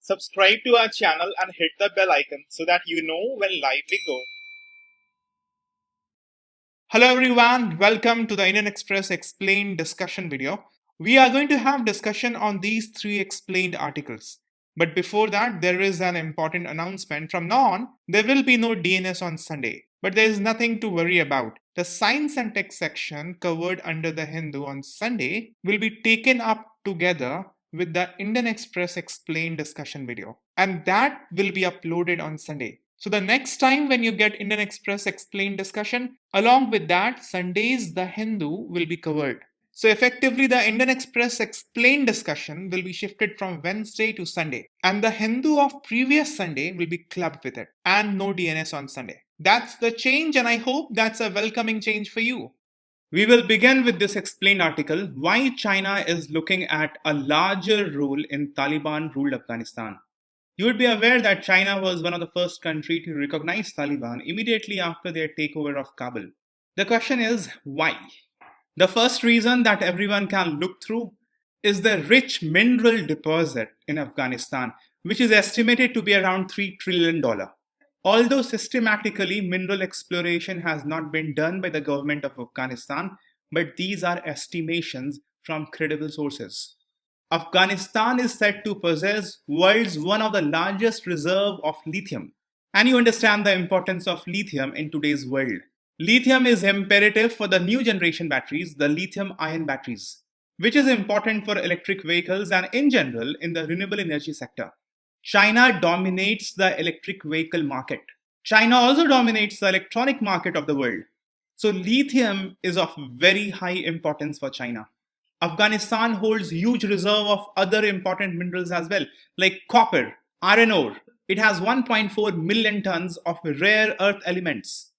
Subscribe to our channel and hit the bell icon so that you know when live we go. Hello everyone, welcome to the Indian Express Explained discussion video. We are going to have discussion on these three explained articles. But before that, there is an important announcement. From now on, there will be no DNS on Sunday. But there is nothing to worry about. The science and tech section covered under the Hindu on Sunday will be taken up together with the Indian Express Explained discussion video. And that will be uploaded on Sunday. So the next time when you get Indian Express Explained discussion, along with that, Sundays the Hindu will be covered. So effectively, the Indian Express Explained discussion will be shifted from Wednesday to Sunday. And the Hindu of previous Sunday will be clubbed with it. And no DNS on Sunday. That's the change, and I hope that's a welcoming change for you. We will begin with this explained article, Why China is Looking at a Larger Role in Taliban-ruled Afghanistan. You would be aware that China was one of the first countries to recognize Taliban immediately after their takeover of Kabul. The question is, why? The first reason that everyone can look through is the rich mineral deposit in Afghanistan, which is estimated to be around $3 trillion. Although systematically mineral exploration has not been done by the government of Afghanistan, but these are estimations from credible sources. Afghanistan is said to possess world's one of the largest reserve of lithium. And you understand the importance of lithium in today's world. Lithium is imperative for the new generation batteries, the lithium-ion batteries, which is important for electric vehicles and in general in the renewable energy sector. China dominates the electric vehicle market. China also dominates the electronic market of the world. So lithium is of very high importance for China. Afghanistan holds huge reserve of other important minerals as well, like copper, iron ore. It has 1.4 million tons of rare earth elements.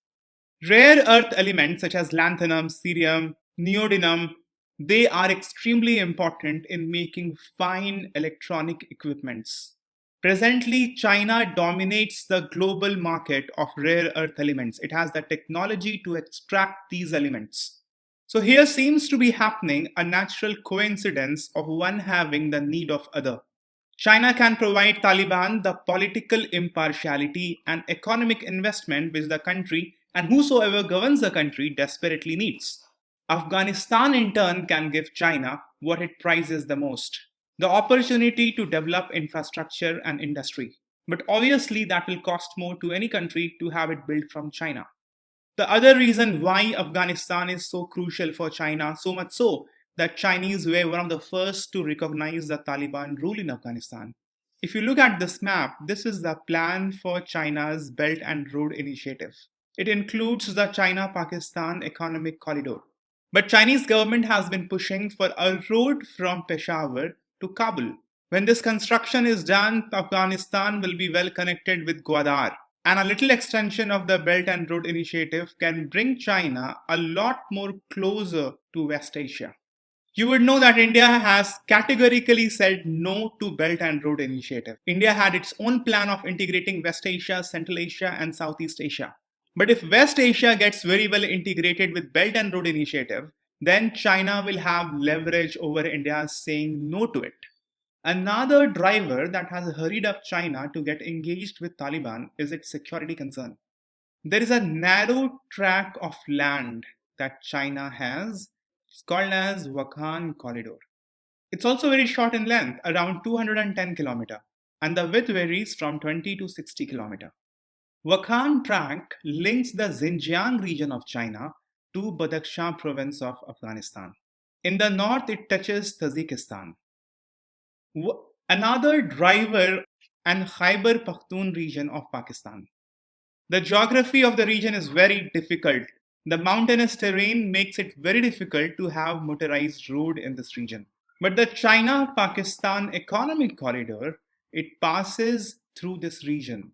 Rare earth elements such as lanthanum, cerium, neodymium, they are extremely important in making fine electronic equipments. Presently, China dominates the global market of rare earth elements. It has the technology to extract these elements. So here seems to be happening a natural coincidence of one having the need of other. China can provide Taliban the political impartiality and economic investment which the country and whosoever governs the country desperately needs. Afghanistan in turn can give China what it prizes the most, the opportunity to develop infrastructure and industry. But obviously that will cost more to any country to have it built from China. The other reason why Afghanistan is so crucial for China, so much so that Chinese were one of the first to recognize the Taliban rule in Afghanistan. If you look at this map, this is the plan for China's Belt and Road Initiative. It includes the China-Pakistan Economic Corridor. But Chinese government has been pushing for a road from Peshawar to Kabul. When this construction is done, Afghanistan will be well connected with Gwadar. And a little extension of the Belt and Road Initiative can bring China a lot more closer to West Asia. You would know that India has categorically said no to Belt and Road Initiative. India had its own plan of integrating West Asia, Central Asia and Southeast Asia. But if West Asia gets very well integrated with Belt and Road Initiative, then China will have leverage over India saying no to it. Another driver that has hurried up China to get engaged with Taliban is its security concern. There is a narrow tract of land that China has. It's called as Wakhan Corridor. It's also very short in length, around 210 km, and the width varies from 20 to 60 km. Wakhan Tract links the Xinjiang region of China to Badakhshan province of Afghanistan. In the north, it touches Tajikistan. Another driver and Khyber Pakhtun region of Pakistan. The geography of the region is very difficult. The mountainous terrain makes it very difficult to have motorized road in this region. But the China-Pakistan Economic Corridor, it passes through this region.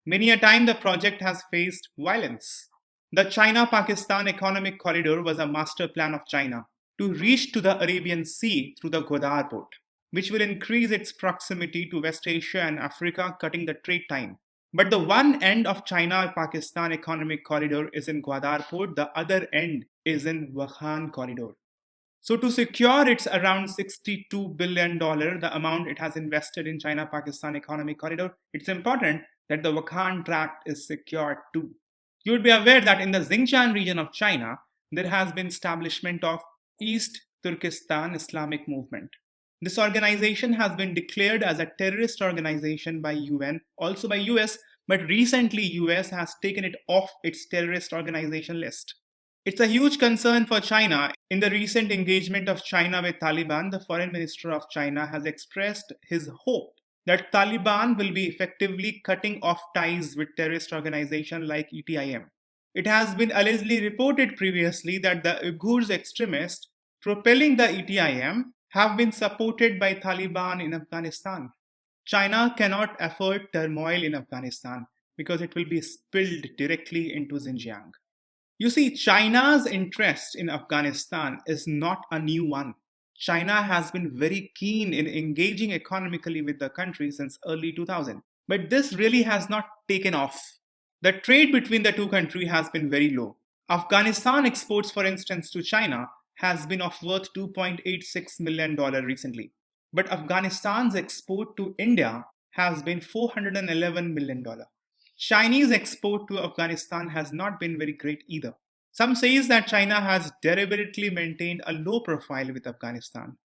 Many a time the project has faced violence. The China-Pakistan Economic Corridor was a master plan of China to reach to the Arabian Sea through the Gwadar port, which will increase its proximity to West Asia and Africa, cutting the trade time. But the one end of China-Pakistan Economic Corridor is in Gwadar Port, the other end is in Wakhan Corridor. So to secure its around $62 billion, the amount it has invested in China-Pakistan economic corridor, it's important that the Wakhan Tract is secured too. You would be aware that in the Xinjiang region of China, there has been establishment of East Turkestan Islamic Movement. This organization has been declared as a terrorist organization by UN, also by US, but recently US has taken it off its terrorist organization list. It's a huge concern for China. In the recent engagement of China with Taliban, the foreign minister of China has expressed his hope that Taliban will be effectively cutting off ties with terrorist organizations like ETIM. It has been allegedly reported previously that the Uyghurs extremists propelling the ETIM have been supported by Taliban in Afghanistan. China cannot afford turmoil in Afghanistan because it will be spilled directly into Xinjiang. You see, China's interest in Afghanistan is not a new one. China has been very keen in engaging economically with the country since early 2000. But this really has not taken off. The trade between the two countries has been very low. Afghanistan exports, for instance, to China has been of worth $2.86 million recently. But Afghanistan's export to India has been $411 million. Chinese export to Afghanistan has not been very great either. Some says that China has deliberately maintained a low profile with Afghanistan.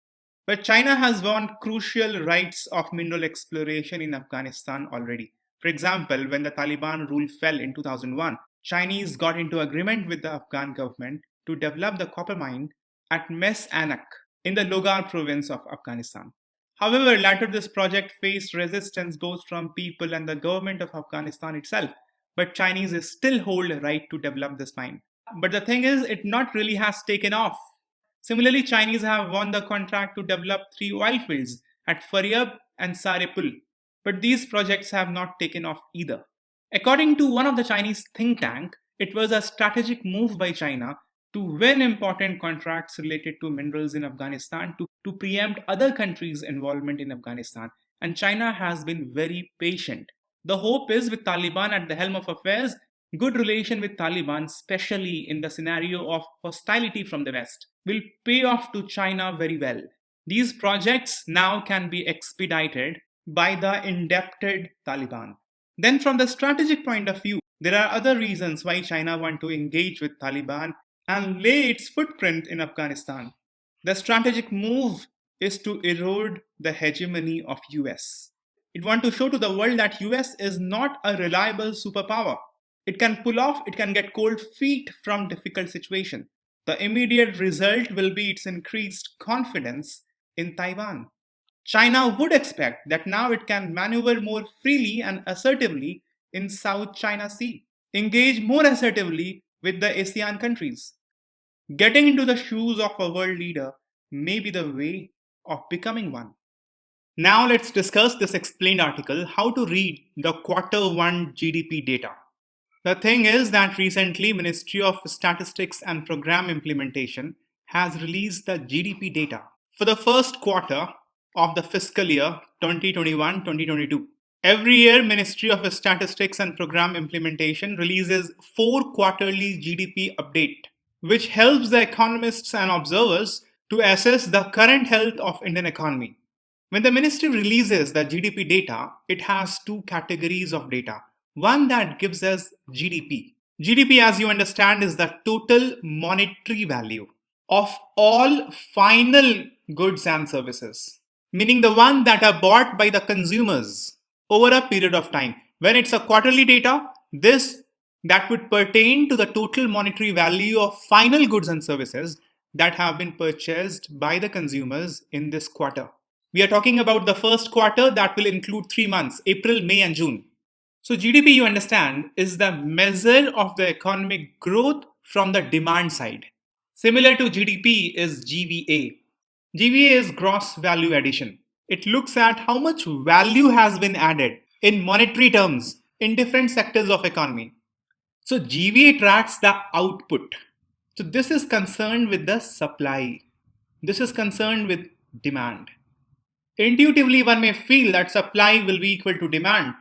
But China has won crucial rights of mineral exploration in Afghanistan already. For example, when the Taliban rule fell in 2001, Chinese got into agreement with the Afghan government to develop the copper mine at Mes Anak in the Logar province of Afghanistan. However, later this project faced resistance both from people and the government of Afghanistan itself. But Chinese still hold a right to develop this mine. But the thing is, it not really has taken off. Similarly, Chinese have won the contract to develop 3 oil fields at Faryab and Sarepul. But these projects have not taken off either. According to one of the Chinese think tank, it was a strategic move by China to win important contracts related to minerals in Afghanistan to preempt other countries' involvement in Afghanistan. And China has been very patient. The hope is with Taliban at the helm of affairs, good relation with Taliban, especially in the scenario of hostility from the West, will pay off to China very well. These projects now can be expedited by the indebted Taliban. Then from the strategic point of view, there are other reasons why China wants to engage with Taliban and lay its footprint in Afghanistan. The strategic move is to erode the hegemony of US. It wants to show to the world that US is not a reliable superpower. It can pull off, it can get cold feet from difficult situation. The immediate result will be its increased confidence in Taiwan. China would expect that now it can maneuver more freely and assertively in South China Sea, engage more assertively with the ASEAN countries. Getting into the shoes of a world leader may be the way of becoming one. Now let's discuss this explained article, how to read the Q1 GDP data. The thing is that recently Ministry of Statistics and Program Implementation has released the GDP data for the first quarter of the fiscal year 2021-2022. Every year, Ministry of Statistics and Program Implementation releases 4 quarterly GDP update, which helps the economists and observers to assess the current health of Indian economy. When the ministry releases the GDP data, it has 2 categories of data. One that gives us GDP. GDP, as you understand, is the total monetary value of all final goods and services, meaning the one that are bought by the consumers over a period of time. When it's a quarterly data, that would pertain to the total monetary value of final goods and services that have been purchased by the consumers in this quarter. We are talking about the first quarter that will include 3 months, April, May and June. So GDP, you understand, is the measure of the economic growth from the demand side. Similar to GDP is GVA. GVA is gross value addition. It looks at how much value has been added in monetary terms in different sectors of economy. So GVA tracks the output. So this is concerned with the supply. This is concerned with demand. Intuitively, one may feel that supply will be equal to demand,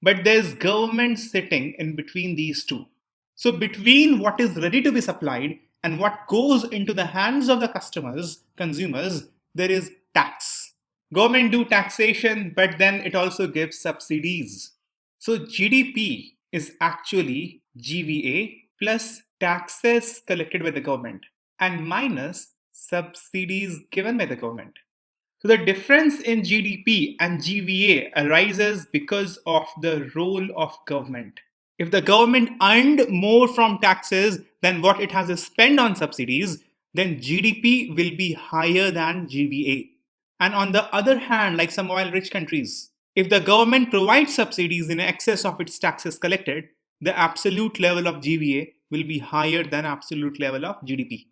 but there's government sitting in between these two. So between what is ready to be supplied And what goes into the hands of the consumers, there is tax. Government do taxation, but then it also gives subsidies. So GDP is actually GVA plus taxes collected by the government and minus subsidies given by the government. So the difference in GDP and GVA arises because of the role of government. If the government earned more from taxes than what it has to spend on subsidies, then GDP will be higher than GVA. And on the other hand, like some oil rich countries, if the government provides subsidies in excess of its taxes collected, the absolute level of GVA will be higher than absolute level of GDP.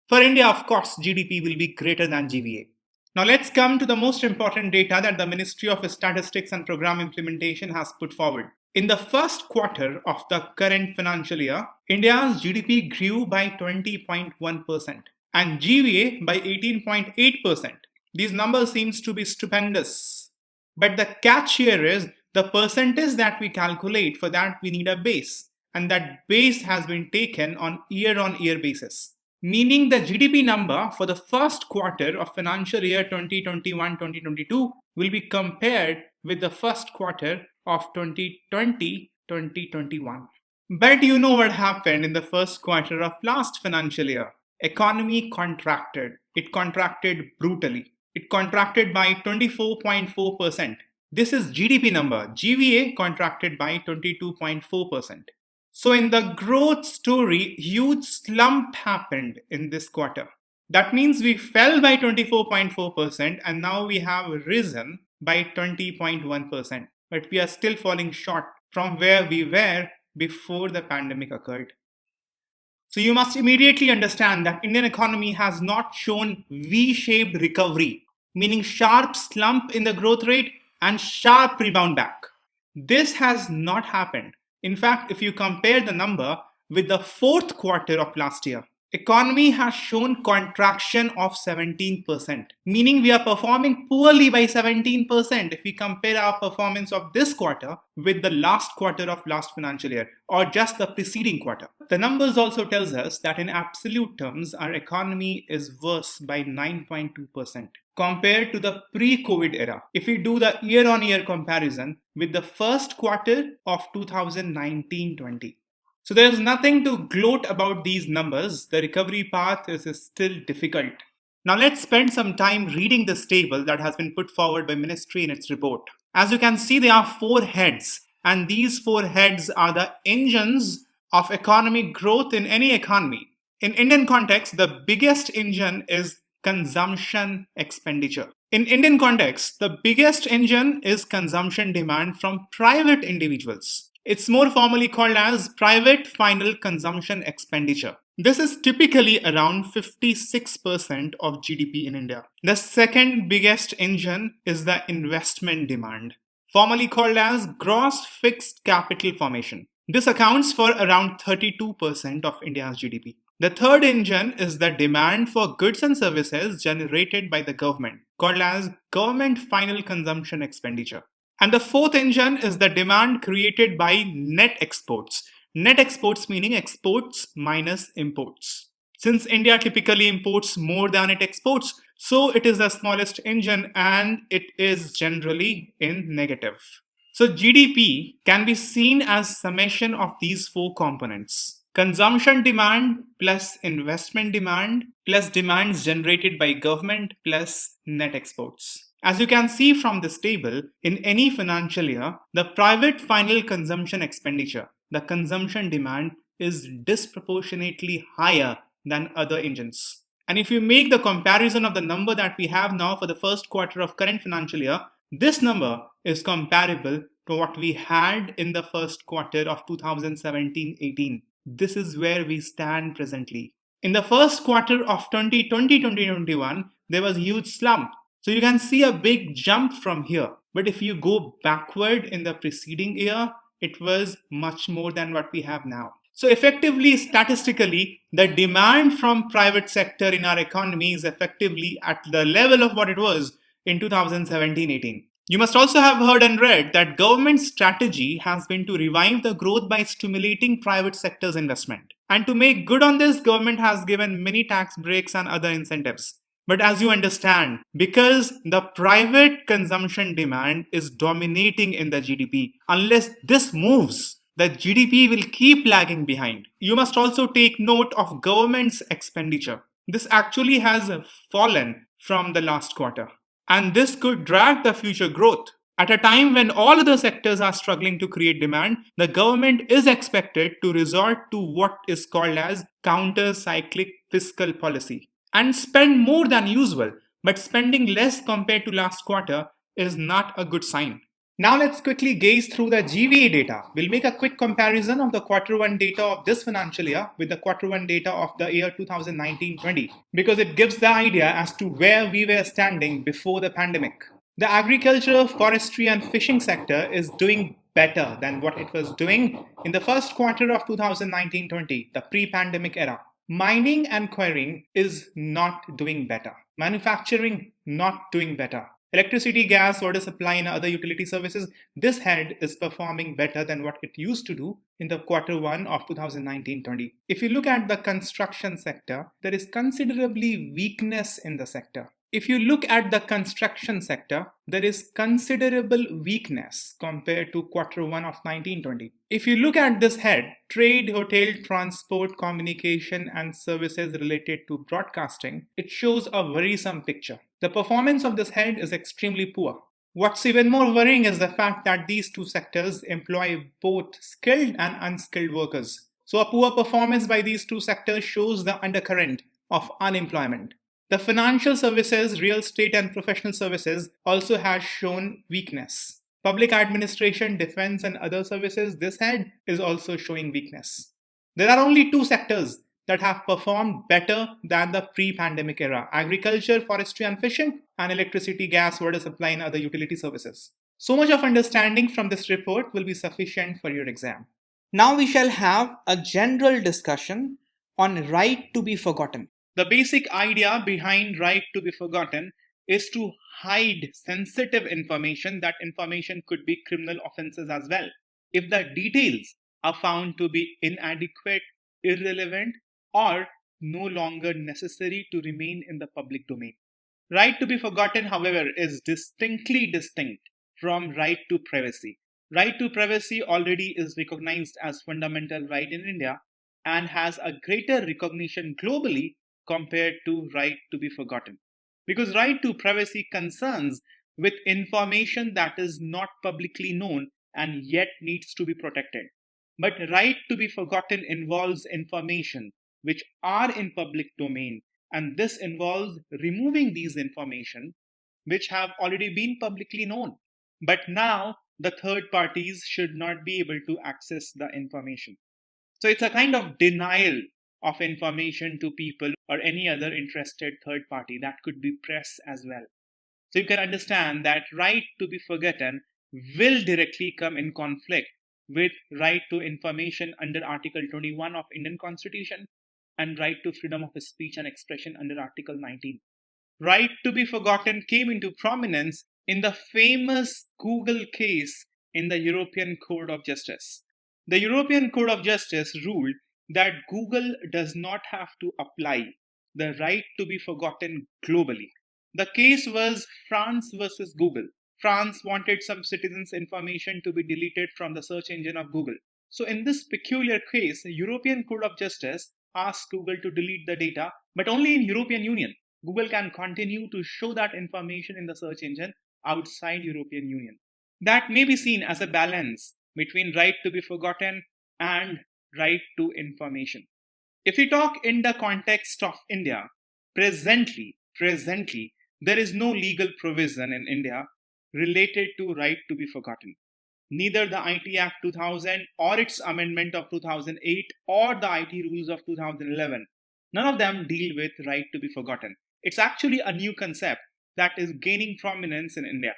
For India, of course, GDP will be greater than GVA. Now let's come to the most important data that the Ministry of Statistics and Program Implementation has put forward. In the first quarter of the current financial year, India's GDP grew by 20.1% and GVA by 18.8%. These numbers seem to be stupendous. But the catch here is the percentage that we calculate, for that we need a base. And that base has been taken on year basis. Meaning the GDP number for the first quarter of financial year 2021-2022 will be compared with the first quarter of 2020-2021. But you know what happened in the first quarter of last financial year? Economy contracted. It contracted brutally. It contracted by 24.4%. This is GDP number. GVA contracted by 22.4%. So in the growth story, huge slump happened in this quarter. That means we fell by 24.4% and now we have risen by 20.1%. But we are still falling short from where we were before the pandemic occurred. So you must immediately understand that Indian economy has not shown V-shaped recovery, meaning sharp slump in the growth rate and sharp rebound back. This has not happened. In fact, if you compare the number with the fourth quarter of last year, economy has shown contraction of 17%, meaning we are performing poorly by 17% if we compare our performance of this quarter with the last quarter of last financial year or just the preceding quarter. The numbers also tells us that in absolute terms, our economy is worse by 9.2% compared to the pre-COVID era. If we do the year-on-year comparison with the first quarter of 2019-20. So there's nothing to gloat about these numbers. The recovery path is still difficult. Now let's spend some time reading this table that has been put forward by Ministry in its report. As you can see, there are 4 heads, and these 4 heads are the engines of economic growth in any economy. In Indian context, the biggest engine is consumption expenditure. In Indian context, the biggest engine is consumption demand from private individuals. It's more formally called as private final consumption expenditure. This is typically around 56% of GDP in India. The second biggest engine is the investment demand, formally called as gross fixed capital formation. This accounts for around 32% of India's GDP. The third engine is the demand for goods and services generated by the government, called as government final consumption expenditure. And the fourth engine is the demand created by net exports. Net exports meaning exports minus imports. Since India typically imports more than it exports, so it is the smallest engine and it is generally in negative. So GDP can be seen as summation of these 4 components. Consumption demand plus investment demand plus demands generated by government plus net exports. As you can see from this table, in any financial year, the private final consumption expenditure, the consumption demand, is disproportionately higher than other engines. And if you make the comparison of the number that we have now for the first quarter of current financial year, this number is comparable to what we had in the first quarter of 2017-18. This is where we stand presently. In the first quarter of 2020-2021, there was a huge slump. So you can see a big jump from here. But if you go backward in the preceding year, it was much more than what we have now. So effectively, statistically, the demand from private sector in our economy is effectively at the level of what it was in 2017-18. You must also have heard and read that government strategy has been to revive the growth by stimulating private sector's investment. And to make good on this, government has given many tax breaks and other incentives. But as you understand, because the private consumption demand is dominating in the GDP, unless this moves, the GDP will keep lagging behind. You must also take note of government's expenditure. This actually has fallen from the last quarter, and this could drag the future growth. At a time when all other sectors are struggling to create demand, the government is expected to resort to what is called as counter-cyclic fiscal policy and spend more than usual, but spending less compared to last quarter is not a good sign. Now let's quickly gaze through the GVA data. We'll make a quick comparison of the quarter one data of this financial year with the quarter one data of the year 2019-20 because it gives the idea as to where we were standing before the pandemic. The agriculture, forestry and fishing sector is doing better than what it was doing in the first quarter of 2019-20, the pre-pandemic era. Mining and quarrying is not doing better. Manufacturing not doing better. Electricity, gas, water supply, and other utility services, this head is performing better than what it used to do in the quarter one of 2019-20. If you look at the construction sector, there is considerably weakness in the sector. If you look at the construction sector, there is considerable weakness compared to quarter one of 1920. If you look at this head, trade, hotel, transport, communication, and services related to broadcasting, it shows a worrisome picture. The performance of this head is extremely poor. What's even more worrying is the fact that these two sectors employ both skilled and unskilled workers. So a poor performance by these two sectors shows the undercurrent of unemployment. The financial services, real estate, and professional services also has shown weakness. Public administration, defense, and other services, this head is also showing weakness. There are only two sectors that have performed better than the pre-pandemic era: agriculture, forestry and fishing, and electricity, gas, water supply, and other utility services. So much of understanding from this report will be sufficient for your exam. Now we shall have a general discussion on right to be forgotten. The basic idea behind right to be forgotten is to hide sensitive information. That information could be criminal offenses as well. If the details are found to be inadequate, irrelevant, or no longer necessary to remain in the public domain. Right to be forgotten, however, is distinctly distinct from right to privacy. Right to privacy already is recognized as fundamental right in India and has a greater recognition globally compared to right to be forgotten. Because right to privacy concerns with information that is not publicly known and yet needs to be protected. But right to be forgotten involves information which are in public domain, and this involves removing these information which have already been publicly known. But now the third parties should not be able to access the information. So it's a kind of denial of information to people or any other interested third party. That could be press as well. So you can understand that right to be forgotten will directly come in conflict with right to information under Article 21 of Indian Constitution and right to freedom of speech and expression under Article 19. Right to be forgotten came into prominence in the famous Google case in the European Court of Justice. The European Court of Justice ruled that Google does not have to apply the right to be forgotten globally. The case was France versus Google. France wanted some citizens' information to be deleted from the search engine of Google. So in this peculiar case, the European Court of Justice asked Google to delete the data, but only in European Union. Google can continue to show that information in the search engine outside European Union. That may be seen as a balance between right to be forgotten and right to information. If we talk in the context of India, presently, there is no legal provision in India related to right to be forgotten. Neither the IT Act 2000 or its amendment of 2008 or the IT rules of 2011, none of them deal with right to be forgotten. It's actually a new concept that is gaining prominence in India.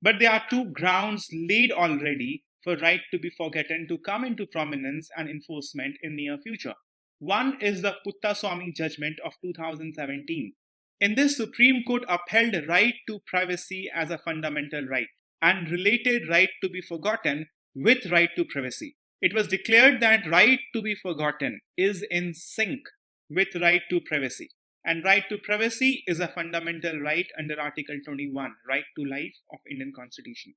But there are two grounds laid already for right to be forgotten to come into prominence and enforcement in near future. One is the Puttaswamy judgment of 2017. In this, Supreme Court upheld right to privacy as a fundamental right and related right to be forgotten with right to privacy. it was declared that right to be forgotten is in sync with right to privacy. And right to privacy is a fundamental right under Article 21, right to life of Indian Constitution.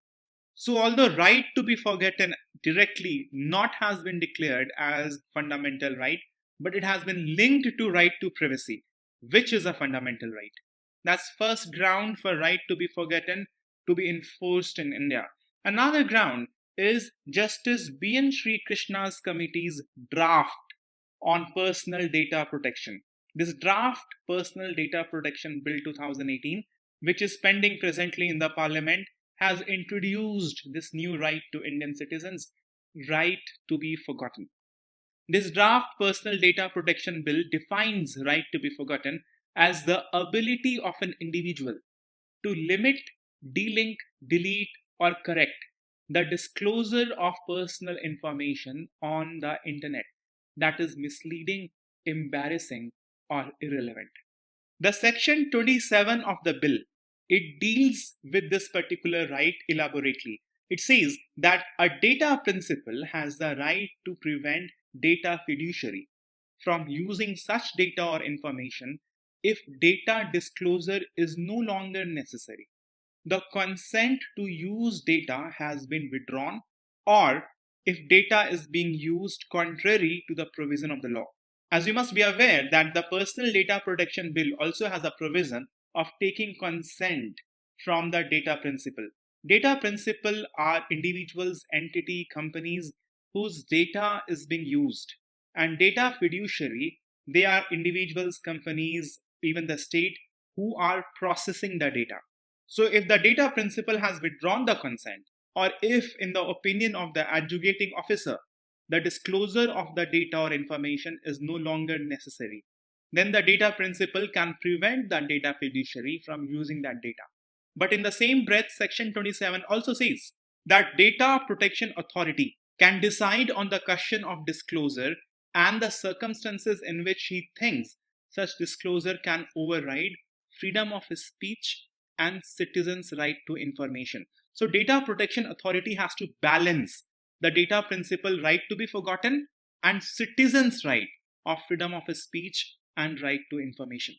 So although right to be forgotten directly not has been declared as fundamental right, but it has been linked to right to privacy, which is a fundamental right. That's first ground for right to be forgotten to be enforced in India. Another ground is Justice B.N. Sri Krishna's committee's draft on personal data protection. This draft Personal Data Protection Bill 2018, which is pending presently in the Parliament, has introduced this new right to Indian citizens, right to be forgotten. This draft Personal Data Protection Bill defines right to be forgotten as the ability of an individual to limit, delink, delete, or correct the disclosure of personal information on the internet that is misleading, embarrassing, or irrelevant. The section 27 of the bill, it deals with this particular right elaborately. It says that a data principal has the right to prevent data fiduciary from using such data or information if data disclosure is no longer necessary, the consent to use data has been withdrawn, or if data is being used contrary to the provision of the law. As you must be aware that the Personal Data Protection Bill also has a provision of taking consent from the data principal. Data principal are individuals, entity, companies whose data is being used. And data fiduciary, they are individuals, companies, even the state who are processing the data. So if the data principal has withdrawn the consent, or if in the opinion of the adjudicating officer, the disclosure of the data or information is no longer necessary, then the data principal can prevent the data fiduciary from using that data. But in the same breath, section 27 also says that data protection authority can decide on the question of disclosure and the circumstances in which he thinks such disclosure can override freedom of speech and citizens' right to information. So data protection authority has to balance the data principal right to be forgotten and citizens' right of freedom of speech and right to information.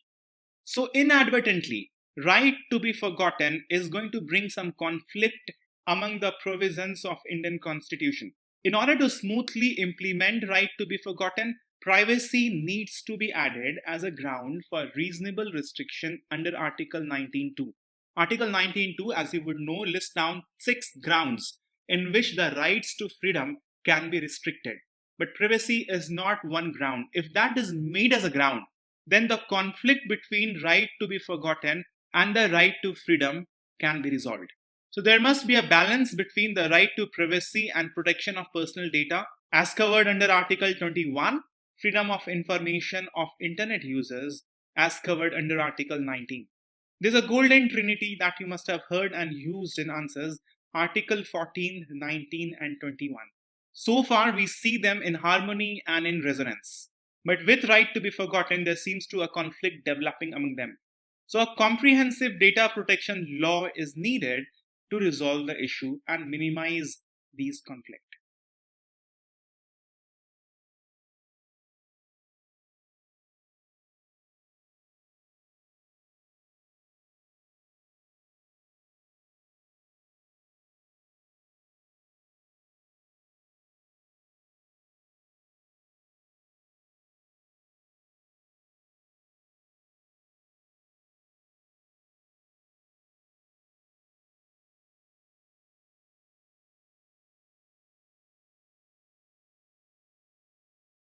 So inadvertently, right to be forgotten is going to bring some conflict among the provisions of Indian Constitution. In order to smoothly implement right to be forgotten, privacy needs to be added as a ground for reasonable restriction under Article 19.2. Article 19.2, as you would know, lists down 6 grounds in which the rights to freedom can be restricted. But privacy is not one ground. If that is made as a ground, then the conflict between right to be forgotten and the right to freedom can be resolved. So there must be a balance between the right to privacy and protection of personal data as covered under Article 21, freedom of information of internet users as covered under Article 19. There's a golden trinity that you must have heard and used in answers, Article 14, 19, and 21. So far, we see them in harmony and in resonance. But with right to be forgotten, there seems to be a conflict developing among them. So a comprehensive data protection law is needed to resolve the issue and minimize these conflicts.